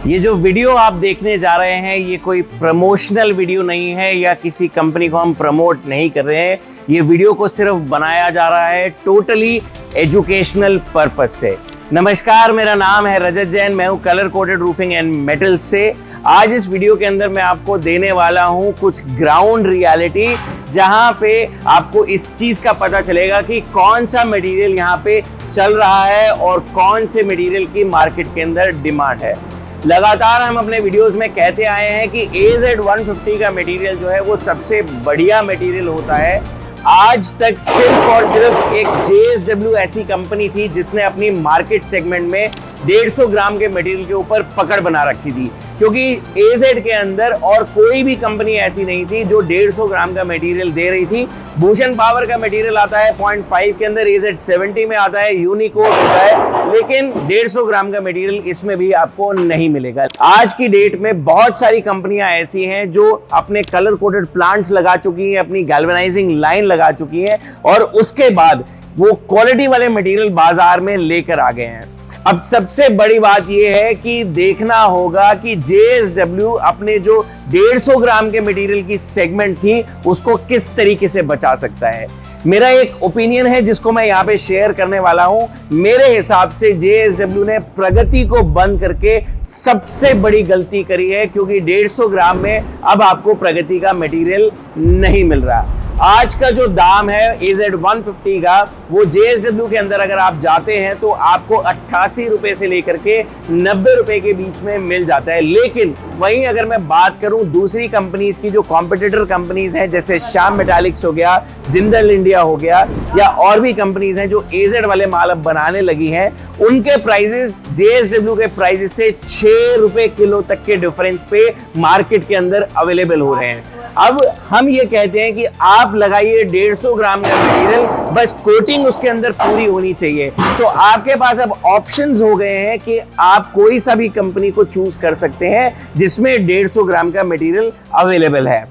ये जो वीडियो आप देखने जा रहे हैं ये कोई प्रमोशनल वीडियो नहीं है या किसी कंपनी को हम प्रमोट नहीं कर रहे हैं। ये वीडियो को सिर्फ बनाया जा रहा है टोटली एजुकेशनल पर्पस से। नमस्कार, मेरा नाम है रजत जैन, मैं हूँ colour coded roofing and metals से। आज इस वीडियो के अंदर मैं आपको देने वाला हूँ कुछ ग्राउंड रियलिटी, जहाँ पे आपको इस चीज़ का पता चलेगा कि कौन सा मटेरियल यहाँ पे चल रहा है और कौन से मटेरियल की मार्केट के अंदर डिमांड है। लगातार हम अपने वीडियोस में कहते आए हैं कि AZ150 का मटेरियल जो है वो सबसे बढ़िया मटेरियल होता है। आज तक सिर्फ और सिर्फ एक JSW ऐसी कंपनी थी जिसने अपनी मार्केट सेगमेंट में 150 ग्राम के मटेरियल के ऊपर पकड़ बना रखी थी, क्योंकि AZ के अंदर और कोई भी कंपनी ऐसी नहीं थी जो 150 ग्राम का मटेरियल दे रही थी। भूषण पावर का मटेरियल आता है 0.5 के अंदर, AZ70 में आता है, यूनिकोड होता है, लेकिन 150 ग्राम का मटेरियल इसमें भी आपको नहीं मिलेगा। आज की डेट में बहुत सारी कंपनियां ऐसी हैं जो अपने कलर कोडेड प्लांट्स लगा चुकी हैं, अपनी गैल्वेनाइजिंग लाइन लगा चुकी हैं और उसके बाद वो क्वालिटी वाले मटेरियल बाजार में लेकर आ गए हैं। अब सबसे बड़ी बात यह है कि देखना होगा कि JSW अपने जो 150 ग्राम के मटेरियल की सेगमेंट थी उसको किस तरीके से बचा सकता है। मेरा एक ओपिनियन है जिसको मैं यहाँ पे शेयर करने वाला हूं। मेरे हिसाब से JSW ने प्रगति को बंद करके सबसे बड़ी गलती करी है, क्योंकि 150 ग्राम में अब आपको प्रगति का मटेरियल नहीं मिल रहा। आज का जो दाम है AZ150 का, वो JSW के अंदर अगर आप जाते हैं तो आपको 88 रुपए से लेकर के 90 रुपए के बीच में मिल जाता है। लेकिन वहीं अगर मैं बात करूं दूसरी कंपनीज की, जो कॉम्पिटिटर कंपनीज हैं, जैसे श्याम मेटालिक्स हो गया, जिंदल इंडिया हो गया, या और भी कंपनीज हैं जो AZ वाले माल अब बनाने लगी हैं, उनके प्राइसेस JSW के प्राइसेस से 6 रुपए किलो तक के डिफरेंस पे मार्केट के अंदर अवेलेबल हो रहे हैं। अब हम ये कहते हैं कि आप लगाइए 150 ग्राम का मटेरियल, बस कोटिंग उसके अंदर पूरी होनी चाहिए। तो आपके पास अब ऑप्शंस हो गए हैं कि आप कोई सा भी कंपनी को चूज कर सकते हैं जिसमें 150 ग्राम का मटेरियल अवेलेबल है।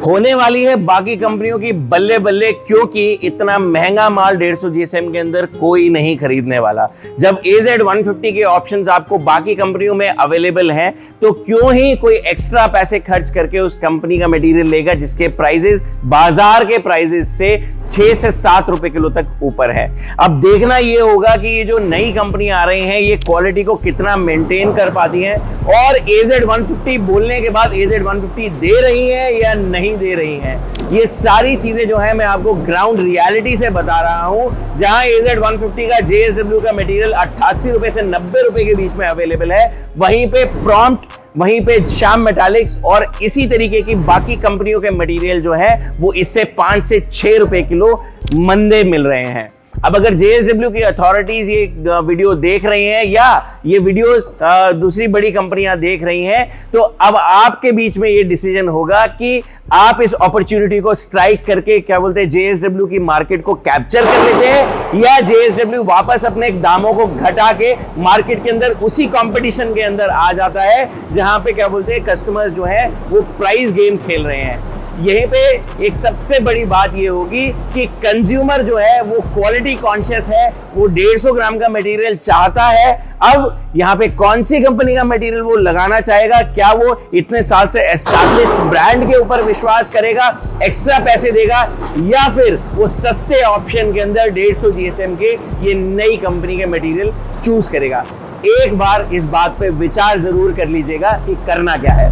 होने वाली है बाकी कंपनियों की बल्ले बल्ले, क्योंकि इतना महंगा माल 150 GSM के अंदर कोई नहीं खरीदने वाला। जब AZ150 के ऑप्शंस आपको बाकी कंपनियों में अवेलेबल हैं, तो क्यों ही कोई एक्स्ट्रा पैसे खर्च करके उस कंपनी का मटेरियल लेगा जिसके प्राइसेस बाजार के प्राइसेस से 6 से 7 रुपए किलो तक ऊपर है। अब देखना ये होगा कि ये जो नई कंपनी आ रही हैं ये क्वालिटी को कितना मेंटेन कर पाती हैं, और AZ150 बोलने के बाद AZ150 दे रही है या नहीं दे रही हैं। ये सारी चीजें जो है मैं आपको ग्राउंड रियलिटी से बता रहा हूं। जहां AZ150 का JSW का मटेरियल 88 रुपए से 90 रुपए के बीच में अवेलेबल है, वहीं पे प्रॉम्प्ट, वहीं पे श्याम मेटालिक्स और इसी तरीके की बाकी कंपनियों के मटेरियल जो है वो इससे 5 से 6 रुपए किलो मंदे मिल रहे हैं। अब अगर JSW की अथॉरिटीज ये वीडियो देख रही हैं या ये वीडियोस दूसरी बड़ी कंपनियां देख रही हैं, तो अब आपके बीच में ये डिसीजन होगा कि आप इस अपॉर्चुनिटी को स्ट्राइक करके, क्या बोलते हैं, JSW की मार्केट को कैप्चर कर लेते हैं, या JSW वापस अपने दामों को घटा के मार्केट के अंदर उसी कंपटीशन के अंदर आ जाता है जहां पे, क्या बोलते हैं, कस्टमर्स जो है वो प्राइस गेम खेल रहे हैं। यहीं पे एक सबसे बड़ी बात ये होगी कि कंज्यूमर जो है वो क्वालिटी कॉन्शियस है, वो 150 ग्राम का मटेरियल चाहता है। अब यहाँ पे कौन सी कंपनी का मटेरियल वो लगाना चाहेगा? क्या वो इतने साल से एस्टैब्लिश्ड ब्रांड के ऊपर विश्वास करेगा, एक्स्ट्रा पैसे देगा, या फिर वो सस्ते ऑप्शन के अंदर 150 GSM के ये नई कंपनी के मटेरियल चूज करेगा? एक बार इस बात पे विचार जरूर कर लीजिएगा कि करना क्या है।